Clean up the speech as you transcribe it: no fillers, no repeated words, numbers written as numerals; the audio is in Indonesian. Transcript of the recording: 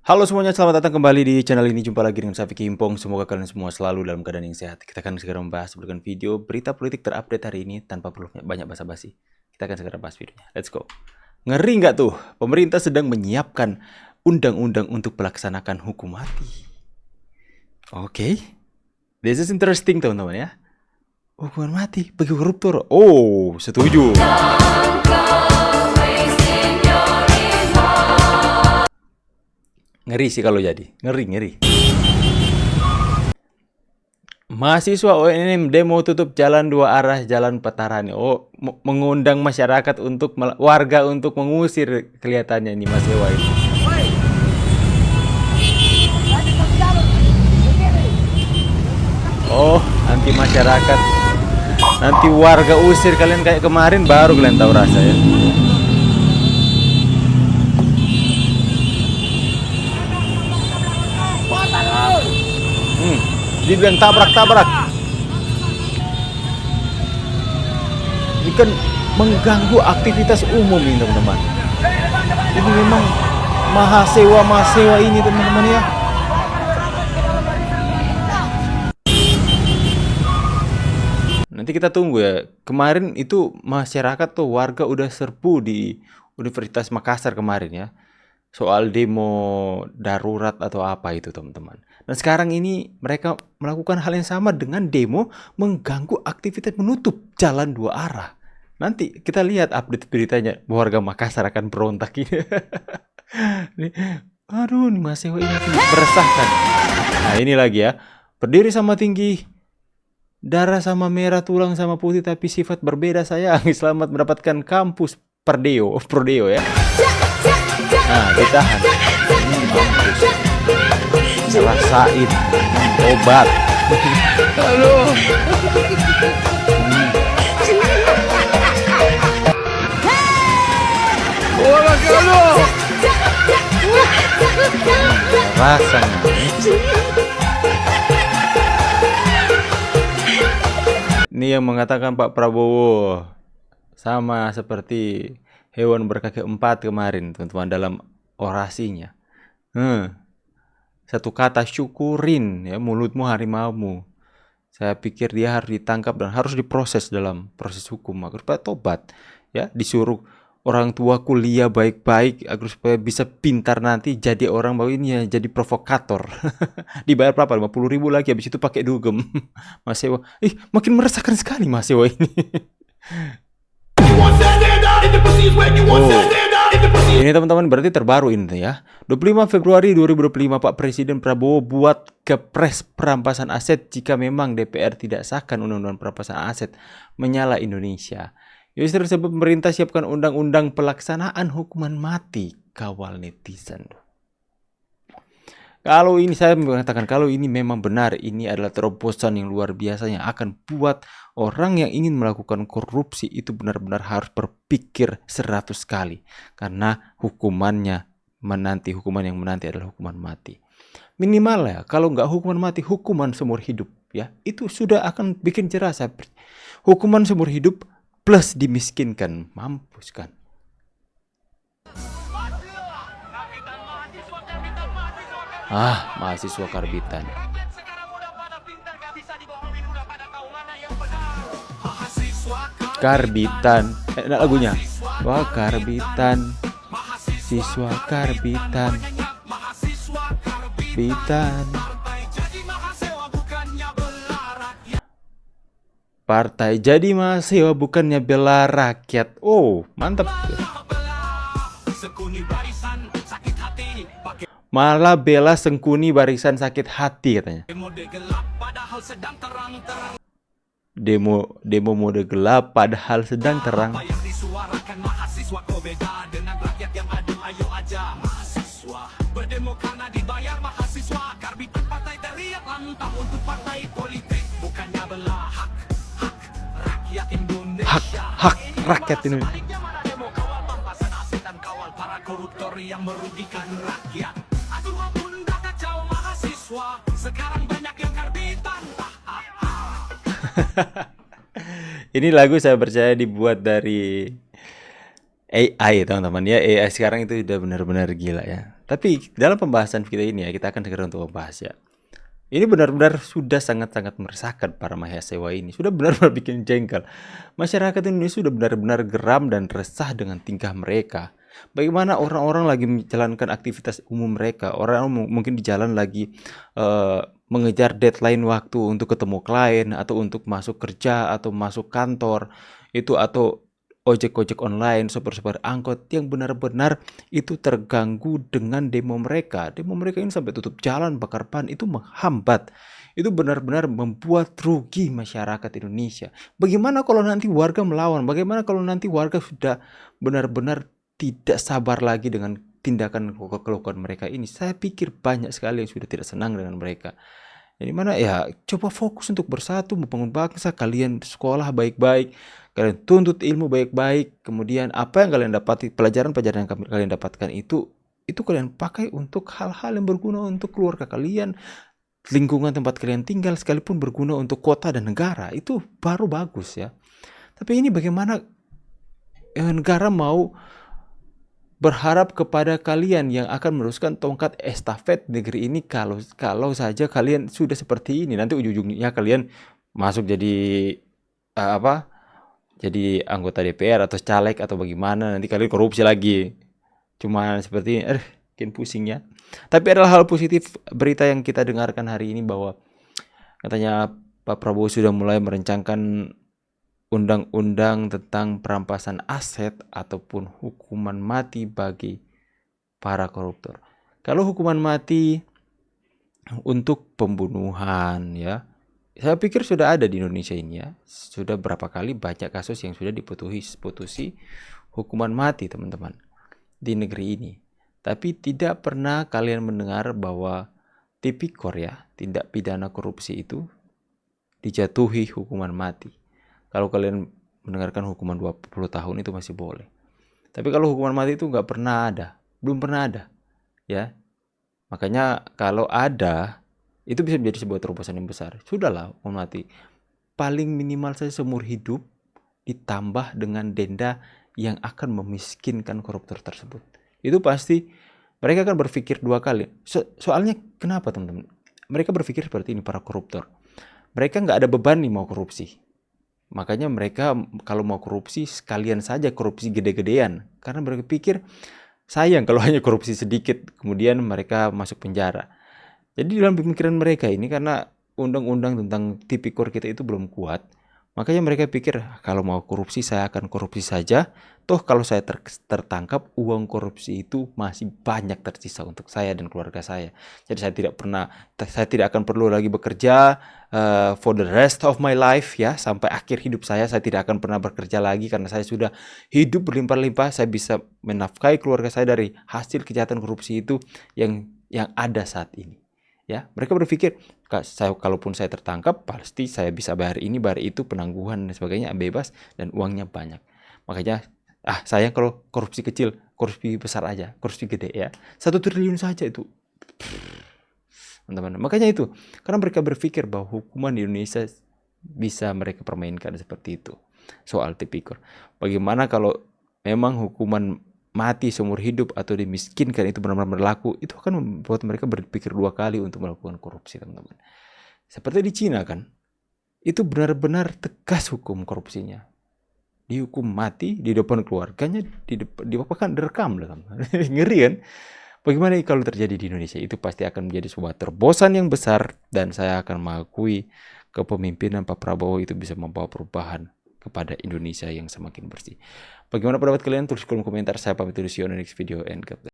Halo semuanya, selamat datang kembali di channel ini. Jumpa lagi dengan saya Vicky Impong. Semoga kalian semua selalu dalam keadaan yang sehat. Kita akan segera membahas berikan video berita politik terupdate hari ini tanpa perlu banyak basa-basi. Kita akan segera bahas videonya. Let's go. Ngeri nggak tuh? Pemerintah sedang menyiapkan undang-undang untuk melaksanakan hukum mati. Oke. This is interesting teman-teman ya. Hukuman mati bagi koruptor. Oh, setuju. Ngeri sih kalau jadi. Ngeri. Mahasiswa UNM demo tutup jalan dua arah Jalan Petarani. Oh, mengundang masyarakat untuk warga untuk mengusir kelihatannya ini Mas Ewa ini. Oh, nanti masyarakat, nanti warga usir kalian kayak kemarin baru kalian tahu rasa ya. Dibilang tabrak. Ini kan mengganggu aktivitas umum ini teman-teman. Ini memang mahasiswa ini teman-teman ya. Nanti kita tunggu ya. Kemarin itu masyarakat tuh warga udah serbu di Universitas Makassar kemarin ya. Soal demo darurat atau apa itu teman-teman. Dan sekarang ini mereka melakukan hal yang sama dengan demo mengganggu aktivitas menutup jalan dua arah. Nanti kita lihat update beritanya, warga Makassar akan berontak ini. Aduh, nih mahasiswa ini meresahkan. Nah ini lagi ya, berdiri sama tinggi, darah sama merah, tulang sama putih, tapi sifat berbeda sayang. Selamat mendapatkan kampus Prodeo ya. Nah, ditahan. Mampus. Salah Said. Obat. Halo. Hola, halo. Rasanya. Ini yang mengatakan Pak Prabowo sama seperti hewan berkaki empat kemarin teman-teman dalam orasinya. Satu kata, syukurin ya, mulutmu harimaumu. Saya pikir dia harus ditangkap dan harus diproses dalam proses hukum agar supaya tobat ya, disuruh orang tua kuliah baik-baik agar supaya bisa pintar nanti jadi orang baru ini ya, jadi provokator. Dibayar berapa? 50.000 lagi, habis itu pakai dugem. Mas Ewa, makin meresahkan sekali Mas Ewa ini. Ini teman-teman berarti terbaru ini ya. 25 Februari 2025 Pak Presiden Prabowo buat kepres perampasan aset jika memang DPR tidak sahkan undang-undang perampasan aset menyala Indonesia. Isu tersebut pemerintah siapkan undang-undang pelaksanaan hukuman mati, kawal netizen. Kalau ini saya mengatakan kalau ini memang benar, ini adalah terobosan yang luar biasa yang akan buat orang yang ingin melakukan korupsi itu benar-benar harus berpikir 100 kali. Karena hukuman yang menanti adalah hukuman mati. Minimal ya, kalau nggak hukuman mati, hukuman seumur hidup ya. Itu sudah akan bikin jelas. Hukuman seumur hidup plus dimiskinkan, mampus kan. Mahasiswa karbitan. Karbitan. Enak lagunya. Wah, karbitan. Siswa karbitan. Partai jadi mahasiswa bukannya bela rakyat. Oh, mantap. Malah bela sengkuni barisan sakit hati katanya. Demo mode gelap padahal sedang terang. Hak rakyat Indonesia. Ini lagu saya percaya dibuat dari AI teman-teman ya. AI sekarang itu udah benar-benar gila ya. Tapi dalam pembahasan kita ini ya, kita akan segera untuk membahas ya. Ini benar-benar sudah sangat-sangat meresahkan para mahasiswa ini. Sudah benar-benar bikin jengkel. Masyarakat Indonesia sudah benar-benar geram dan resah dengan tingkah mereka. Bagaimana orang-orang lagi menjalankan aktivitas umum mereka. Orang mungkin di jalan lagi mengejar deadline waktu untuk ketemu klien atau untuk masuk kerja atau masuk kantor. Itu atau ojek-ojek online, sopir-sopir angkot yang benar-benar itu terganggu dengan demo mereka. Demo mereka ini sampai tutup jalan, bakar ban, itu menghambat. Itu benar-benar membuat rugi masyarakat Indonesia. Bagaimana kalau nanti warga melawan? Bagaimana kalau nanti warga sudah benar-benar tidak sabar lagi dengan tindakan kelompok mereka ini? Saya pikir banyak sekali yang sudah tidak senang dengan mereka. Jadi mana ya, coba fokus untuk bersatu membangun bangsa. Kalian sekolah baik-baik, kalian tuntut ilmu baik-baik, kemudian apa yang kalian dapati, pelajaran-pelajaran yang kalian dapatkan itu kalian pakai untuk hal-hal yang berguna untuk keluarga kalian, lingkungan tempat kalian tinggal, sekalipun berguna untuk kota dan negara, itu baru bagus ya. Tapi ini bagaimana negara mau berharap kepada kalian yang akan meneruskan tongkat estafet negeri ini kalau saja kalian sudah seperti ini. Nanti ujung-ujungnya kalian masuk jadi jadi anggota DPR atau caleg atau bagaimana, nanti kalian korupsi lagi. Cuma seperti ini, bikin pusing ya. Tapi adalah hal positif berita yang kita dengarkan hari ini bahwa katanya Pak Prabowo sudah mulai merencanakan undang-undang tentang perampasan aset ataupun hukuman mati bagi para koruptor. Kalau hukuman mati untuk pembunuhan ya, saya pikir sudah ada di Indonesia ini ya. Sudah berapa kali banyak kasus yang sudah diputusi hukuman mati teman-teman di negeri ini. Tapi tidak pernah kalian mendengar bahwa tipikor ya, tindak pidana korupsi itu dijatuhi hukuman mati. Kalau kalian mendengarkan hukuman 20 tahun itu masih boleh. Tapi kalau hukuman mati itu nggak pernah ada. Belum pernah ada. Ya. Makanya kalau ada, itu bisa menjadi sebuah terobosan yang besar. Sudahlah hukuman mati. Paling minimal saya seumur hidup ditambah dengan denda yang akan memiskinkan koruptor tersebut. Itu pasti mereka akan berpikir dua kali. Soalnya kenapa teman-teman? Mereka berpikir seperti ini para koruptor. Mereka nggak ada beban nih mau korupsi. Makanya mereka kalau mau korupsi sekalian saja korupsi gede-gedean. Karena mereka pikir sayang kalau hanya korupsi sedikit kemudian mereka masuk penjara. Jadi dalam pemikiran mereka ini karena undang-undang tentang tipikor kita itu belum kuat. Makanya mereka pikir kalau mau korupsi saya akan korupsi saja. Toh kalau saya tertangkap uang korupsi itu masih banyak tersisa untuk saya dan keluarga saya. Jadi saya tidak akan perlu lagi bekerja for the rest of my life ya, sampai akhir hidup saya tidak akan pernah bekerja lagi karena saya sudah hidup berlimpah-limpah. Saya bisa menafkahi keluarga saya dari hasil kejahatan korupsi itu yang ada saat ini. Ya, mereka berpikir kalaupun saya tertangkap pasti saya bisa bayar ini, bayar itu, penangguhan dan sebagainya bebas dan uangnya banyak. Makanya sayang kalau korupsi kecil, korupsi besar aja, korupsi gede ya. 1 triliun saja itu. Teman-teman. Makanya itu, karena mereka berpikir bahwa hukuman di Indonesia bisa mereka permainkan seperti itu. Soal tipikor. Bagaimana kalau memang hukuman mati seumur hidup atau dimiskinkan itu benar-benar berlaku, itu akan membuat mereka berpikir 2 kali untuk melakukan korupsi, teman-teman. Seperti di Cina kan, itu benar-benar tegas hukum korupsinya. Dihukum mati di depan keluarganya, dipapakan direkam lah, ngeri kan? Bagaimana kalau terjadi di Indonesia? Itu pasti akan menjadi sebuah terobosan yang besar dan saya akan mengakui kepemimpinan Pak Prabowo itu bisa membawa perubahan kepada Indonesia yang semakin bersih. Bagaimana pendapat kalian? Tulis kolom komentar. Saya pamit dulu, see you on the next video and God bless.